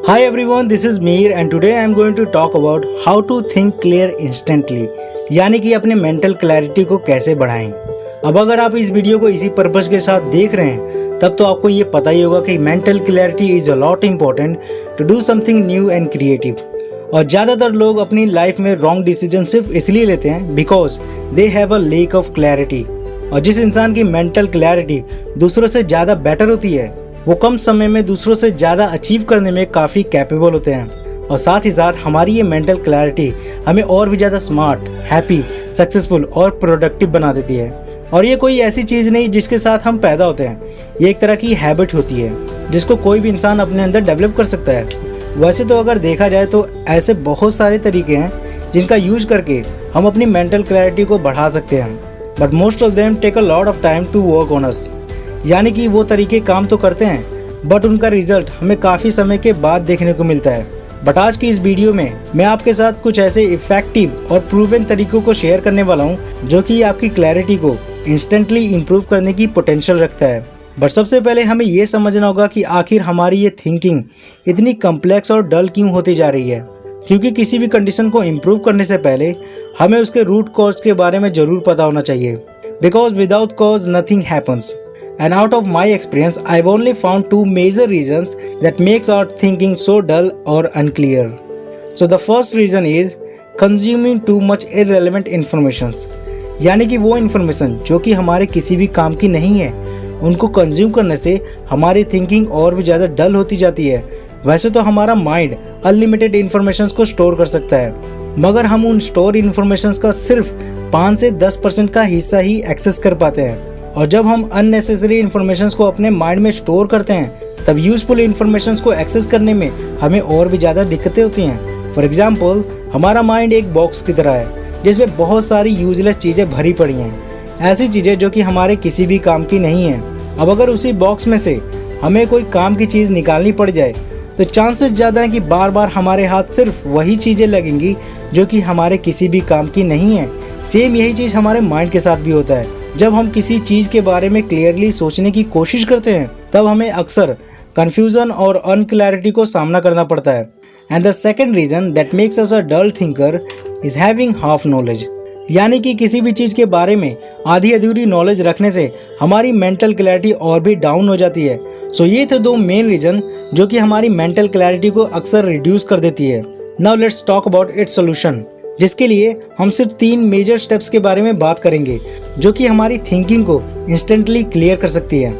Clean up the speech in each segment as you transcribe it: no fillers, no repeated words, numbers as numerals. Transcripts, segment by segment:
Hi everyone, this is Mir and today I am going to talk about how to think clear instantly, यानी कि अपने mental clarity को कैसे बढ़ाएं। अब अगर आप इस वीडियो को इसी पर्पस के साथ देख रहे हैं तब तो आपको ये पता ही होगा कि mental clarity is a lot important to do something new and creative. और ज़्यादातर लोग अपनी लाइफ में रॉन्ग डिसीजन सिर्फ इसलिए लेते हैं because they have a lack of clarity. और जिस इंसान की मेंटल क्लैरिटी दूसरों से ज़्यादा बेटर होती है वो कम समय में दूसरों से ज़्यादा अचीव करने में काफ़ी कैपेबल होते हैं। और साथ ही साथ हमारी ये मेंटल क्लैरिटी हमें और भी ज़्यादा स्मार्ट, हैप्पी, सक्सेसफुल और प्रोडक्टिव बना देती है। और ये कोई ऐसी चीज़ नहीं जिसके साथ हम पैदा होते हैं, ये एक तरह की हैबिट होती है जिसको कोई भी इंसान अपने अंदर डेवलप कर सकता है। वैसे तो अगर देखा जाए तो ऐसे बहुत सारे तरीके हैं जिनका यूज करके हम अपनी मेंटल क्लैरिटी को बढ़ा सकते हैं, but most of them take a lot of time to work on us. यानी कि वो तरीके काम तो करते हैं बट उनका रिजल्ट हमें काफ़ी समय के बाद देखने को मिलता है। बट आज की इस वीडियो में मैं आपके साथ कुछ ऐसे इफेक्टिव और प्रूवन तरीकों को शेयर करने वाला हूँ जो कि आपकी क्लैरिटी को इंस्टेंटली इम्प्रूव करने की पोटेंशियल रखता है। बट सबसे पहले हमें ये समझना होगा कि आखिर हमारी ये थिंकिंग इतनी कम्प्लेक्स और डल क्यों होती जा रही है। क्योंकि किसी भी कंडीशन को इम्प्रूव करने से पहले हमें उसके रूट कॉज के बारे में ज़रूर पता होना चाहिए, because without cause nothing happens. And out of my experience, I've only found two major reasons that makes our thinking so dull or unclear. So the first reason is consuming too much irrelevant information. यानी कि वो information जो कि हमारे किसी भी काम की नहीं है, उनको कंज्यूम करने से हमारी थिंकिंग और भी ज़्यादा डल होती जाती है। वैसे तो हमारा माइंड अनलिमिटेड इन्फॉर्मेशन को स्टोर कर सकता है, मगर हम उन स्टोर इन्फॉर्मेशन का सिर्फ 5 से 10% का हिस्सा ही एक्सेस कर पाते हैं। और जब हम अननेसेसरी इन्फॉर्मेशंस को अपने माइंड में स्टोर करते हैं तब यूजफुल इन्फॉर्मेशंस को एक्सेस करने में हमें और भी ज़्यादा दिक्कतें होती हैं। फॉर एग्जांपल, हमारा माइंड एक बॉक्स की तरह है जिसमें बहुत सारी यूजलेस चीज़ें भरी पड़ी हैं, ऐसी चीज़ें जो कि हमारे किसी भी काम की नहीं हैं। अब अगर उसी बॉक्स में से हमें कोई काम की चीज़ निकालनी पड़ जाए तो चांसेस ज़्यादा हैं कि बार बार हमारे हाथ सिर्फ वही चीज़ें लगेंगी जो कि हमारे किसी भी काम की नहीं है। सेम यही चीज़ हमारे माइंड के साथ भी होता है। जब हम किसी चीज़ के बारे में क्लियरली सोचने की कोशिश करते हैं तब हमें अक्सर कन्फ्यूज़न और अनक्लैरिटी को सामना करना पड़ता है। And the second reason that makes us a dull thinker is having half knowledge. यानी कि किसी भी चीज़ के बारे में आधी अधूरी नॉलेज रखने से हमारी मेंटल क्लैरिटी और भी डाउन हो जाती है। सो ये थे दो मेन रीज़न जो कि हमारी मेंटल क्लैरिटी को अक्सर रिड्यूस कर देती है। Now let's talk about its solution, जिसके लिए हम सिर्फ 3 मेजर स्टेप्स के बारे में बात करेंगे जो कि हमारी थिंकिंग को इंस्टेंटली क्लियर कर सकती है।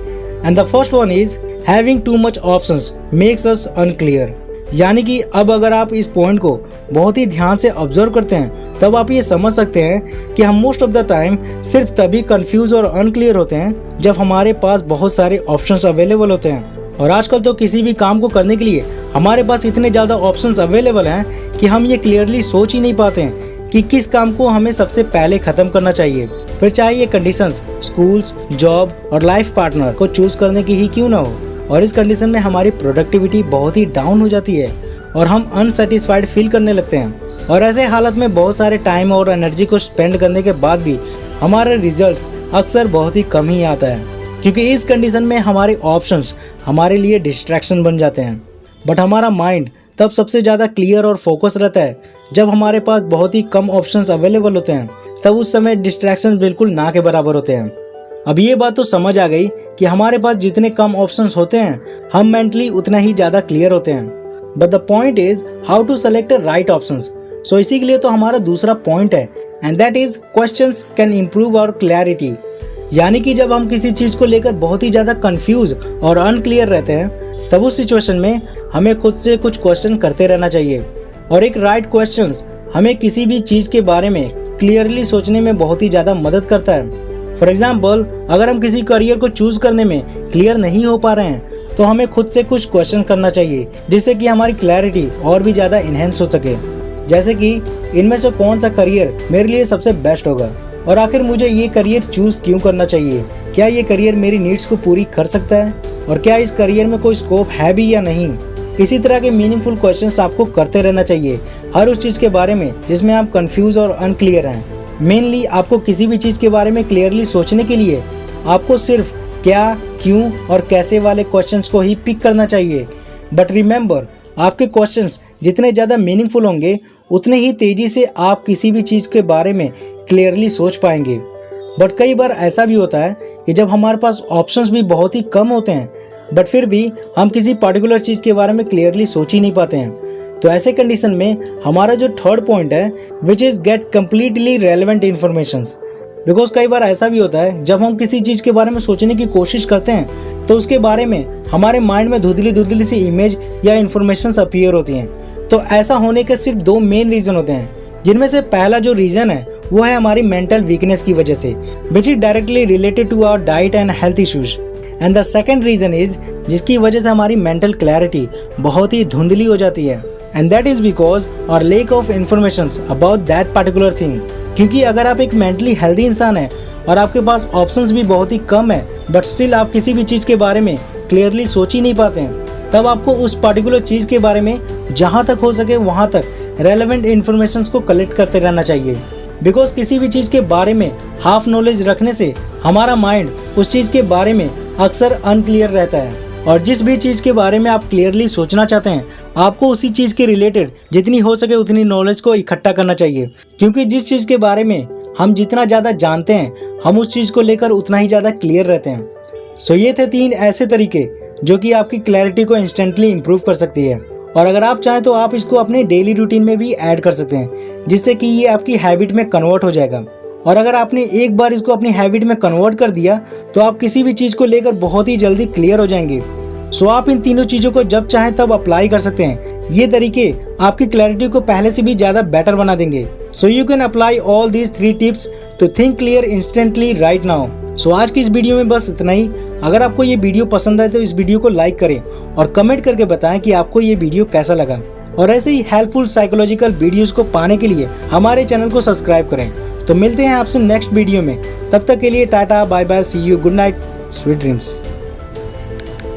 And the first one is having too much options makes us unclear. यानी कि अब अगर आप इस पॉइंट को बहुत ही ध्यान से ऑब्जर्व करते हैं तब आप ये समझ सकते हैं कि हम मोस्ट ऑफ द टाइम सिर्फ तभी कंफ्यूज और अनक्लियर होते हैं जब हमारे पास बहुत सारे ऑप्शंस अवेलेबल होते हैं। और आजकल तो किसी भी काम को करने के लिए हमारे पास इतने ज़्यादा ऑप्शंस अवेलेबल हैं कि हम ये क्लियरली सोच ही नहीं पाते हैं कि किस काम को हमें सबसे पहले ख़त्म करना चाहिए। फिर चाहे ये कंडीशंस स्कूल्स, जॉब और लाइफ पार्टनर को चूज़ करने की ही क्यों ना हो। और इस कंडीशन में हमारी प्रोडक्टिविटी बहुत ही डाउन हो जाती है और हम अनसेटिस्फाइड फील करने लगते हैं। और ऐसे हालत में बहुत सारे टाइम और एनर्जी को स्पेंड करने के बाद भी हमारे रिजल्ट्स अक्सर बहुत ही कम ही आता है, क्योंकि इस कंडीशन में हमारे ऑप्शंस हमारे लिए डिस्ट्रैक्शन बन जाते हैं। बट हमारा माइंड तब सबसे ज़्यादा क्लियर और फोकस रहता है जब हमारे पास बहुत ही कम ऑप्शंस अवेलेबल होते हैं। तब उस समय डिस्ट्रैक्शन बिल्कुल ना के बराबर होते हैं। अब ये बात तो समझ आ गई कि हमारे पास जितने कम ऑप्शंस होते हैं हम मेंटली उतना ही ज़्यादा क्लियर होते हैं। But the point is how to select the right options. So इसी के लिए तो हमारा दूसरा पॉइंट है, and that is questions can improve our clarity. यानी कि जब हम किसी चीज़ को लेकर बहुत ही ज़्यादा कंफ्यूज और अनक्लियर रहते हैं तब उस सिचुएशन में हमें खुद से कुछ क्वेश्चन करते रहना चाहिए। और एक राइट क्वेश्चंस हमें किसी भी चीज़ के बारे में क्लियरली सोचने में बहुत ही ज़्यादा मदद करता है। फॉर एग्जाम्पल, अगर हम किसी करियर को चूज़ करने में क्लियर नहीं हो पा रहे हैं तो हमें खुद से कुछ क्वेश्चन करना चाहिए जिससे कि हमारी क्लैरिटी और भी ज़्यादा इन्हेंस हो सके। जैसे कि इनमें से कौन सा करियर मेरे लिए सबसे बेस्ट होगा, और आखिर मुझे ये करियर चूज़ क्यों करना चाहिए, क्या ये करियर मेरी नीड्स को पूरी कर सकता है, और क्या इस करियर में कोई स्कोप है भी या नहीं। इसी तरह के मीनिंगफुल क्वेश्चंस आपको करते रहना चाहिए हर उस चीज़ के बारे में जिसमें आप कंफ्यूज और अनक्लियर हैं। मेनली आपको किसी भी चीज़ के बारे में क्लियरली सोचने के लिए आपको सिर्फ क्या, क्यों और कैसे वाले क्वेश्चंस को ही पिक करना चाहिए। बट रिमेंबर, आपके क्वेश्चंस जितने ज़्यादा मीनिंगफुल होंगे उतने ही तेज़ी से आप किसी भी चीज़ के बारे में क्लियरली सोच पाएंगे। बट कई बार ऐसा भी होता है कि जब हमारे पास ऑप्शंस भी बहुत ही कम होते हैं बट फिर भी हम किसी पर्टिकुलर चीज़ के बारे में क्लियरली सोच ही नहीं पाते हैं। तो ऐसे कंडीशन में हमारा जो थर्ड पॉइंट है which is get completely relevant informations. Because कई बार ऐसा भी होता है जब हम किसी चीज़ के बारे में सोचने की कोशिश करते हैं तो उसके बारे में हमारे माइंड में धुंधली धुंधली सी इमेज या इन्फॉर्मेशंस अपीयर होती हैं। तो ऐसा होने के सिर्फ दो मेन रीज़न होते हैं, जिनमें से पहला जो रीज़न है वो है हमारी मेंटल वीकनेस की वजह से, which is directly related to our diet and health issues. And the second reason is जिसकी वजह से हमारी मेंटल क्लैरिटी बहुत ही धुंधली हो जाती है, and that is because our lack of information about that particular thing. क्योंकि अगर आप एक मेंटली हेल्दी इंसान है और आपके पास ऑप्शंस भी बहुत ही कम है बट स्टिल आप किसी भी चीज़ के बारे में क्लियरली सोच ही नहीं पाते हैं, तब आपको उस पर्टिकुलर चीज़ के बारे में जहाँ तक हो सके वहाँ तक रेलेवेंट इन्फॉर्मेशन को कलेक्ट करते रहना चाहिए। बिकॉज किसी भी चीज़ के बारे में हाफ नॉलेज रखने से हमारा माइंड उस चीज़ के बारे में अक्सर अनक्लियर रहता है, और जिस भी चीज़ के बारे में आप क्लियरली सोचना चाहते हैं आपको उसी चीज़ के रिलेटेड जितनी हो सके उतनी नॉलेज को इकट्ठा करना चाहिए। क्योंकि जिस चीज़ के बारे में हम जितना ज़्यादा जानते हैं हम उस चीज़ को लेकर उतना ही ज़्यादा क्लियर रहते हैं। सो ये थे 3 ऐसे तरीके जो कि आपकी क्लैरिटी को इंस्टेंटली इम्प्रूव कर सकती है, और अगर आप चाहें तो आप इसको अपने डेली रूटीन में भी ऐड कर सकते हैं जिससे कि ये आपकी हैबिट में कन्वर्ट हो जाएगा। और अगर आपने एक बार इसको अपनी हैबिट में कन्वर्ट कर दिया तो आप किसी भी चीज़ को लेकर बहुत ही जल्दी क्लियर हो जाएंगे। सो आप इन तीनों चीज़ों को जब चाहें तब अप्लाई कर सकते हैं। ये तरीके आपकी क्लैरिटी को पहले से भी ज़्यादा बेटर बना देंगे। So you can apply all these 3 tips to think clear instantly right now. So आज की इस वीडियो में बस इतना ही। अगर आपको ये वीडियो पसंद आए तो इस वीडियो को लाइक करें और कमेंट करके बताएं कि आपको ये वीडियो कैसा लगा। और ऐसे ही हेल्पफुल साइकोलॉजिकल वीडियोस को पाने के लिए हमारे चैनल को सब्सक्राइब करें। तो मिलते हैं आपसे नेक्स्ट वीडियो में, तब तक के लिए tata bye bye, see you, good night, sweet dreams.